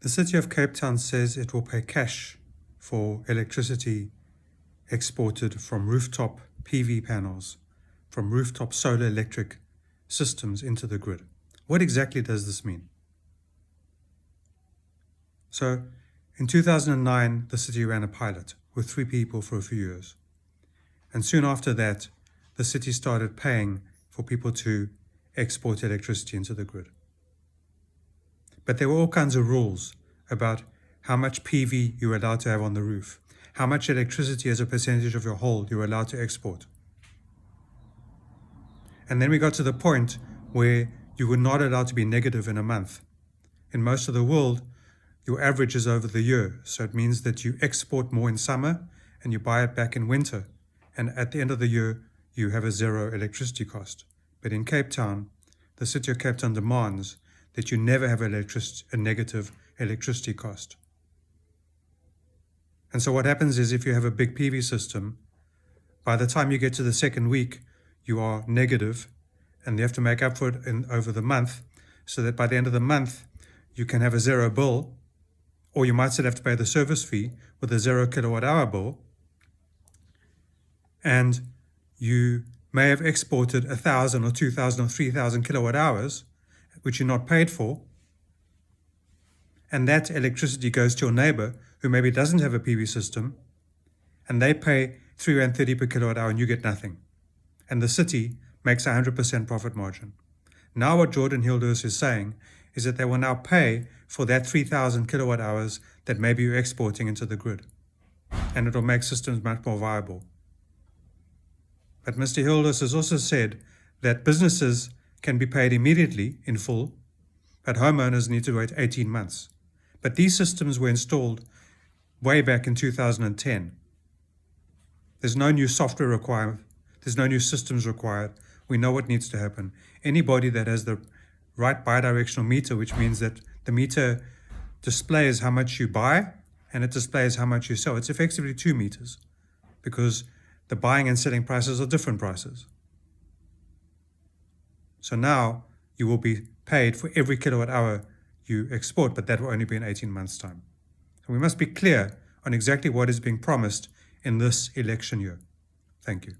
The City of Cape Town says it will pay cash for electricity exported from rooftop PV panels, from rooftop solar electric systems into the grid. What exactly does this mean? So, in 2009, the city ran a pilot with 3 people for a few years. And soon after that, the city started paying for people to export electricity into the grid. But there were all kinds of rules about how much PV you were allowed to have on the roof, how much electricity as a percentage of your whole you were allowed to export. And then we got to the point where you were not allowed to be negative in a month. In most of the world, your average is over the year. So it means that you export more in summer and you buy it back in winter. And at the end of the year, you have a 0 electricity cost. But in Cape Town, the City of Cape Town demands that you never have a negative electricity cost. And so what happens is if you have a big PV system, by the time you get to the second week, you are negative, and you have to make up for it over the month, so that by the end of the month, you can have a 0 bill, or you might still have to pay the service fee with a 0 kilowatt hour bill, and you may have exported 1,000 or 2,000 or 3,000 kilowatt hours, which you're not paid for, and that electricity goes to your neighbor who maybe doesn't have a PV system, and they pay R3.30 per kilowatt hour and you get nothing. And the city makes 100% profit margin. Now what Jordan Hilders is saying is that they will now pay for that 3,000 kilowatt hours that maybe you're exporting into the grid. And it will make systems much more viable. But Mr. Hilders has also said that businesses can be paid immediately in full, but homeowners need to wait 18 months. But these systems were installed way back in 2010. There's no new software required. There's no new systems required. We know what needs to happen. Anybody that has the right bidirectional meter, which means that the meter displays how much you buy and it displays how much you sell. It's effectively 2 meters because the buying and selling prices are different prices. So now you will be paid for every kilowatt hour you export, but that will only be in 18 months' time. So we must be clear on exactly what is being promised in this election year. Thank you.